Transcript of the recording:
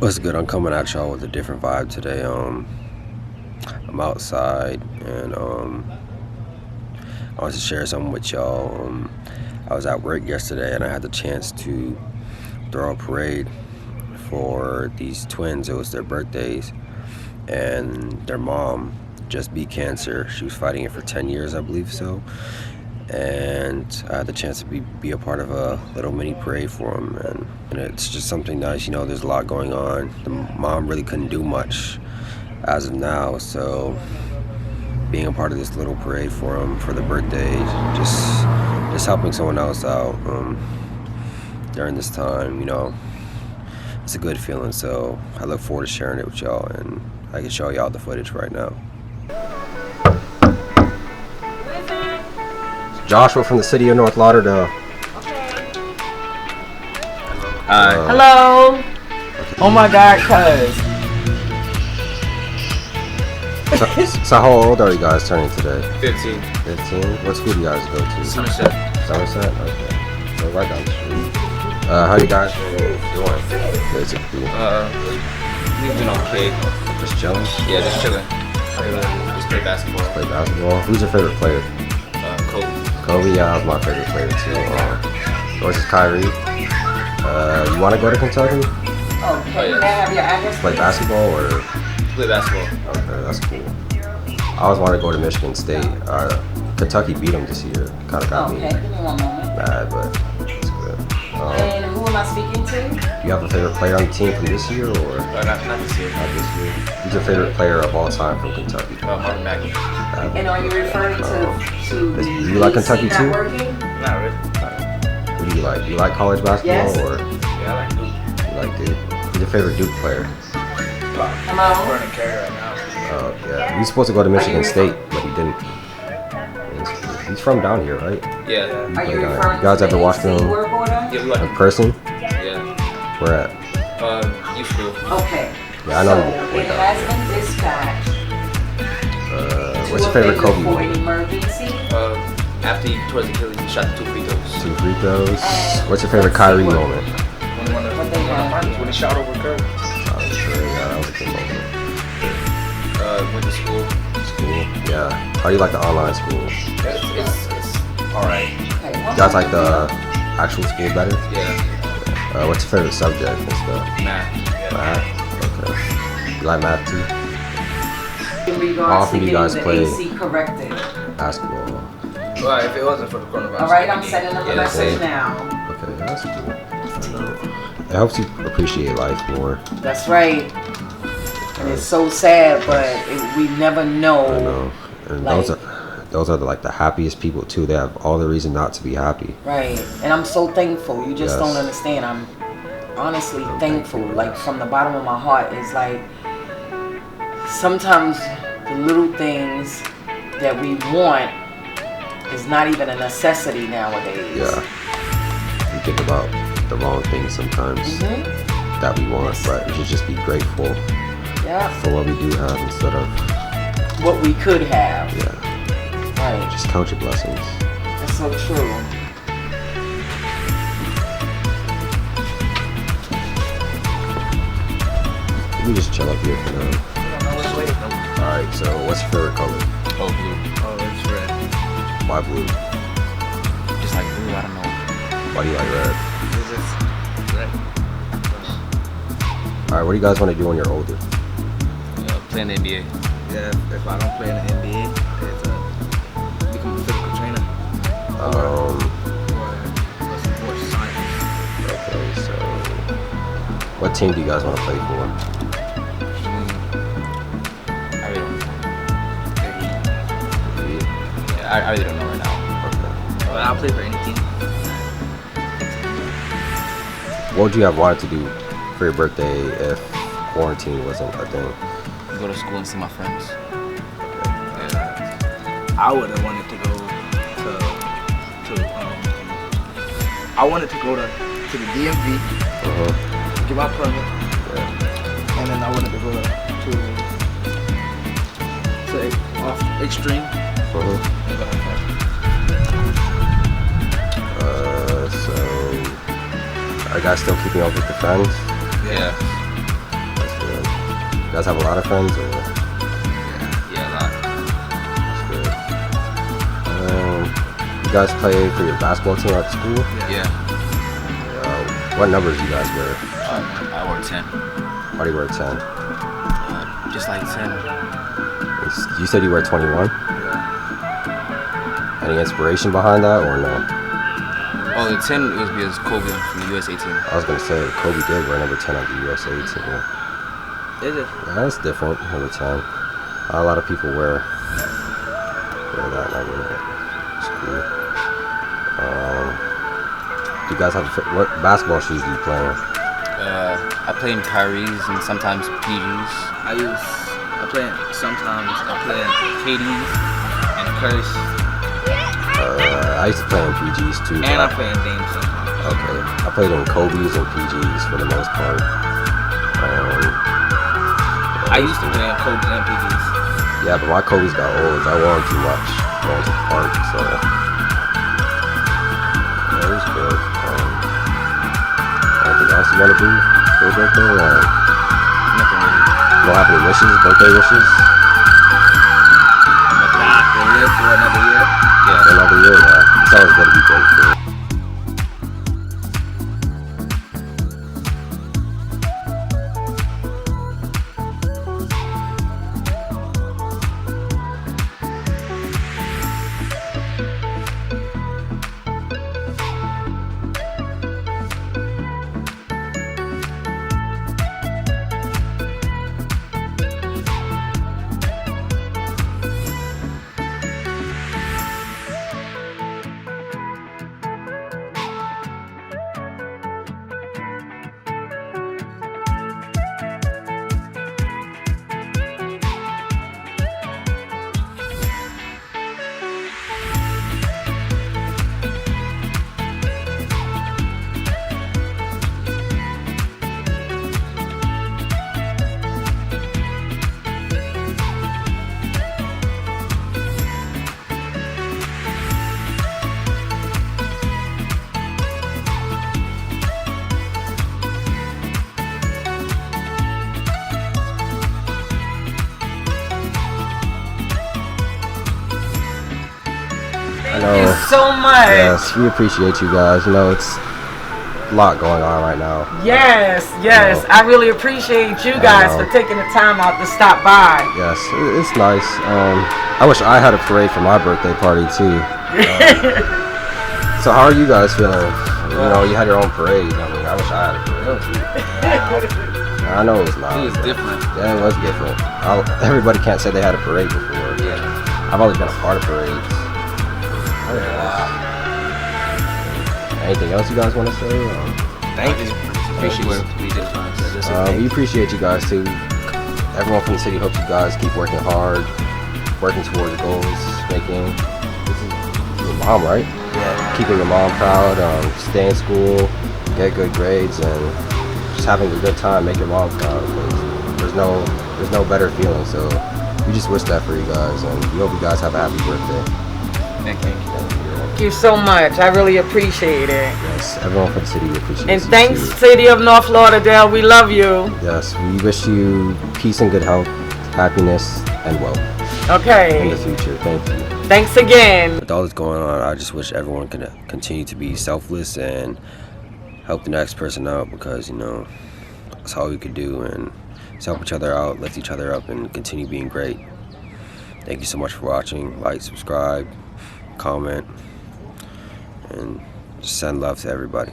What's good? I'm coming at y'all with a different vibe today. I'm outside and I want to share something with y'all. I was at work yesterday and I had the chance to throw a parade for these twins. It was their birthdays, and their mom just beat cancer. She was fighting it for 10 years, I believe so. And I had the chance to be a part of a little mini parade for them, and it's just something nice. There's a lot going on. The mom really couldn't do much as of now, so being a part of this little parade for them for the birthday, just helping someone else out during this time, it's a good feeling. So I look forward to sharing it with y'all, and I can show y'all the footage right now. Joshua from the City of North Lauderdale. Hi. Hello. Oh my God, cuz. So how old are you guys turning today? 15. 15? What school do you guys go to? Somerset. Somerset? Okay. So right down the street. How you guys doing? Basically. We've been okay. Just chilling? Yeah, just chilling. Just play basketball. Play basketball? Who's your favorite player? Kobe. Kobe, yeah, that was my favorite player too. Yours is Kyrie. You want to go to Kentucky? Okay, may I have your address? Play basketball or? Play basketball. Okay, that's cool. I always wanted to go to Michigan State. Kentucky beat them this year. Kind of got me give me one moment. mad, but it's good. And who am I speaking to? Do you have a favorite player on the team from this year or? Not this year. Not this year. Who's your favorite player of all time from Kentucky? Marvin Mackey. And are you referring to Do you like Kentucky too? Not really. Who do you like? Do you like college basketball Yes. or? Yeah, I like Duke. You like Duke? Who's your favorite Duke player? Hello? I'm running carry right now. Oh yeah, he's supposed to go to Michigan State, but he didn't. He's from down here, right? Yeah. He Are you played down here. referring You guys to ever watched the him work order? Yeah, we in like. person? Yeah. Where at? Youth school. Okay. Yeah, I know So you went it down has there. been dispatched. What's your favorite Kobe for an moment? emergency. After he tore his Achilles, he shot the 2 free throws. 2 free throws. What's your favorite Kyrie moment? When he won the finals, when he shot over Curry. Oh, sure, yeah, that was a good moment. Went to school. School, yeah. How do you like the online school? It's alright. Okay, You guys like the actual school better? Yeah. What's your favorite subject and stuff? Math. Yeah. Math? Okay. You like math too? In regards How often to do you guys getting play the AC corrected. basketball? Well, if it wasn't for the coronavirus. All right, I'm sending them a that's message it. now. Okay, that's cool. It helps you appreciate life more. That's right. And it's so sad, but we never know. I know. And Like- those are the happiest people too. They have all the reason not to be happy. Right. And I'm so thankful. You just Yes. don't understand. I'm honestly thankful. Like from the bottom of my heart. It's like sometimes the little things that we want is not even a necessity nowadays. Yeah. We think about the wrong things sometimes that we want, but we should just be grateful Yeah. for what we do have instead of, What we could have. yeah, Right. just count your blessings. That's so true. We just chill up here for now. Alright, so what's your favorite color? Oh, blue. Oh, it's red. Why blue? Just like blue, I don't know. Why do you like red? It's just red. Alright, what do you guys want to do when you're older? Play in the NBA. Yeah, if I don't play in the NBA, it's become a physical trainer Um, or sports science. okay, so what team do you guys want to play for? I really don't know. Yeah, I really don't know right now. Okay. But I'll play for any team. What would you have wanted to do for your birthday if quarantine wasn't a thing? Go to school and see my friends. I would have wanted to go I wanted to go to the DMV, get my permit, and then I wanted to go to off Extreme. So are you guys still keeping up with your friends? Yeah. guys have a lot of friends, or? Yeah, a lot. That's good. You guys play for your basketball team at school? Yeah. What numbers do you guys wear? I wear 10. Why do you wear 10? Just like 10. You said you wear 21? Any inspiration behind that, or no? Oh, the 10 was because Kobe from the USA team. I was gonna say Kobe did wear number 10 on the USA team. Is it? Yeah, that's different. Number 10. Not a lot of people wear that number. It's cool. Do you guys have what basketball shoes do you play in? I play in Kyrie's and sometimes PG's. I play in KD's and Curtis. I used to play in PG's too. And I play in Dame sometimes. Okay, I played in Kobe's and PG's for the most part. I used to play in Kobe's and PG's. Yeah, but my Kobe's got old. I wore them too much going to the park, so yeah, it was good. Anything else you want to do for your birthday? Nothing really. You don't have any wishes, birthday wishes? To live for another year? For another year, yeah. It's always good to be grateful. Thank you so much. Yes, we appreciate you guys. You know, it's a lot going on right now. Yes. I really appreciate you guys for taking the time out to stop by. Yes, it's nice. I wish I had a parade for my birthday party too. So how are you guys feeling? You know, you had your own parade. I mean, I wish I had a parade too. I know it was not. It was different. Yeah, it was different. Everybody can't say they had a parade before. Yeah. I've only been a part of parades. Anything else you guys want to say? Thank you. Appreciate what we did. We appreciate you guys too. Everyone from the city hopes you guys keep working hard, working towards goals, making. This is your mom, right? Yeah. Keeping your mom proud, stay in school, get good grades, and just having a good time. Make your mom proud. There's no better feeling. So we just wish that for you guys, and we hope you guys have a happy birthday. Thank you. Thank you so much. I really appreciate it. Yes, everyone from the city appreciates And you thanks, too. City of North Lauderdale. We love you. Yes, we wish you peace and good health, happiness, and wealth in Okay. the future. Thank you. Thanks again. With all that's going on, I just wish everyone could continue to be selfless and help the next person out, because, you know, that's all we could do, and just help each other out, lift each other up, and continue being great. Thank you so much for watching. Like, subscribe, comment, and just send love to everybody.